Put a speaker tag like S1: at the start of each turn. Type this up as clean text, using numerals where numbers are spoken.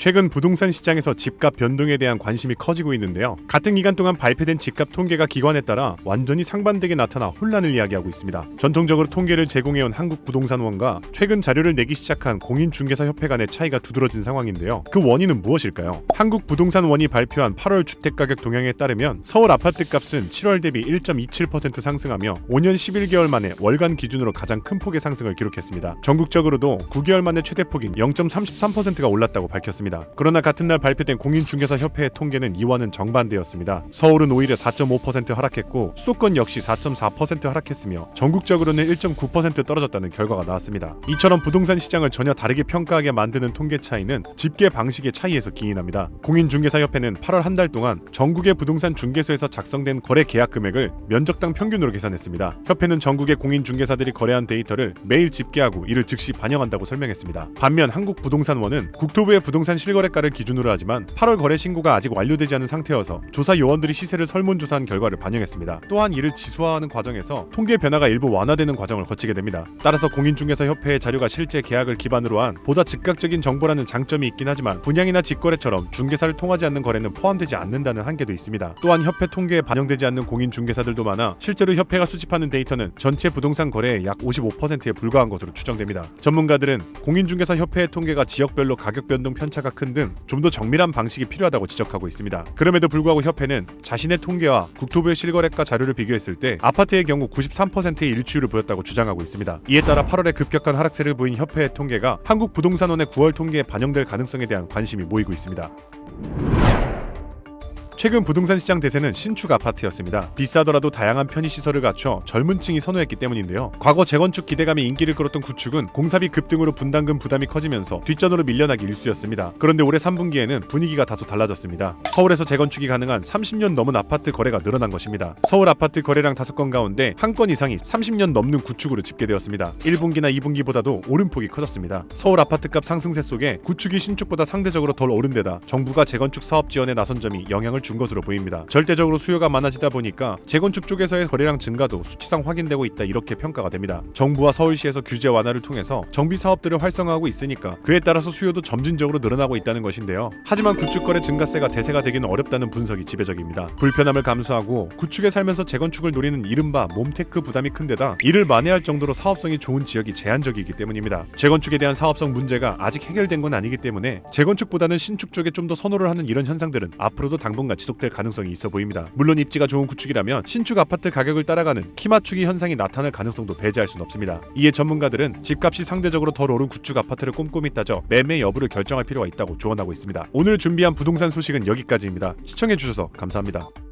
S1: 최근 부동산 시장에서 집값 변동에 대한 관심이 커지고 있는데요. 같은 기간 동안 발표된 집값 통계가 기관에 따라 완전히 상반되게 나타나 혼란을 이야기하고 있습니다. 전통적으로 통계를 제공해온 한국부동산원과 최근 자료를 내기 시작한 공인중개사협회 간의 차이가 두드러진 상황인데요. 그 원인은 무엇일까요? 한국부동산원이 발표한 8월 주택가격 동향에 따르면 서울 아파트값은 7월 대비 1.27% 상승하며 5년 11개월 만에 월간 기준으로 가장 큰 폭의 상승을 기록했습니다. 전국적으로도 9개월 만에 최대폭인 0.33%가 올랐다고 밝혔습니다. 그러나 같은 날 발표된 공인중개사협회의 통계는 이와는 정반대였습니다. 서울은 오히려 4.5% 하락했고 수도권 역시 4.4% 하락했으며 전국적으로는 1.9% 떨어졌다는 결과가 나왔습니다. 이처럼 부동산 시장을 전혀 다르게 평가하게 만드는 통계 차이는 집계 방식의 차이에서 기인합니다. 공인중개사협회는 8월 한 달 동안 전국의 부동산 중개소에서 작성된 거래 계약 금액을 면적당 평균으로 계산했습니다. 협회는 전국의 공인중개사들이 거래한 데이터를 매일 집계하고 이를 즉시 반영한다고 설명했습니다. 반면 한국부동산원은 국토부의 부동산 실거래가를 기준으로 하지만 8월 거래 신고가 아직 완료되지 않은 상태여서 조사 요원들이 시세를 설문조사한 결과를 반영했습니다. 또한 이를 지수화하는 과정에서 통계 변화가 일부 완화되는 과정을 거치게 됩니다. 따라서 공인중개사협회의 자료가 실제 계약을 기반으로 한 보다 즉각적인 정보라는 장점이 있긴 하지만 분양이나 직거래처럼 중개사를 통하지 않는 거래는 포함되지 않는다는 한계도 있습니다. 또한 협회 통계에 반영되지 않는 공인중개사들도 많아 실제로 협회가 수집하는 데이터는 전체 부동산 거래의 약 55%에 불과한 것으로 추정됩니다. 전문가들은 공인중개사협회의 통계가 지역별로 가격 변동 편차가 큰 등 좀 더 정밀한 방식이 필요하다고 지적하고 있습니다. 그럼에도 불구하고 협회는 자신의 통계와 국토부의 실거래가 자료를 비교했을 때 아파트의 경우 93%의 일치율을 보였다고 주장하고 있습니다. 이에 따라 8월에 급격한 하락세를 보인 협회의 통계가 한국부동산원의 9월 통계에 반영될 가능성에 대한 관심이 모이고 있습니다. 최근 부동산 시장 대세는 신축 아파트였습니다. 비싸더라도 다양한 편의시설을 갖춰 젊은 층이 선호했기 때문인데요. 과거 재건축 기대감이 인기를 끌었던 구축은 공사비 급등으로 분담금 부담이 커지면서 뒷전으로 밀려나기 일쑤였습니다. 그런데 올해 3분기에는 분위기가 다소 달라졌습니다. 서울에서 재건축이 가능한 30년 넘은 아파트 거래가 늘어난 것입니다. 서울 아파트 거래량 5건 가운데 한 건 이상이 30년 넘는 구축으로 집계되었습니다. 1분기나 2분기보다도 오름폭이 커졌습니다. 서울 아파트값 상승세 속에 구축이 신축보다 상대적으로 덜 오른 데다 정부가 재건축 사업 지원에 나선 점이 영향을 준 것으로 보입니다. 절대적으로 수요가 많아지다 보니까 재건축 쪽에서의 거래량 증가도 수치상 확인되고 있다 이렇게 평가가 됩니다. 정부와 서울시에서 규제 완화를 통해서 정비 사업들을 활성화하고 있으니까 그에 따라서 수요도 점진적으로 늘어나고 있다는 것인데요. 하지만 구축거래 증가세가 대세가 되기는 어렵다는 분석이 지배적입니다. 불편함을 감수하고 구축에 살면서 재건축을 노리는 이른바 몬테크 부담이 큰 데다 이를 만회할 정도로 사업성이 좋은 지역이 제한적이기 때문입니다. 재건축에 대한 사업성 문제가 아직 해결된 건 아니기 때문에 재건축보다는 신축 쪽에 좀 더 선호를 하는 이런 현상들은 앞으로도 당분간 지속될 가능성이 있어 보입니다. 물론 입지가 좋은 구축이라면 신축 아파트 가격을 따라가는 키 맞추기 현상이 나타날 가능성도 배제할 순 없습니다. 이에 전문가들은 집값이 상대적으로 덜 오른 구축 아파트를 꼼꼼히 따져 매매 여부를 결정할 필요가 있다고 조언하고 있습니다. 오늘 준비한 부동산 소식은 여기까지입니다. 시청해주셔서 감사합니다.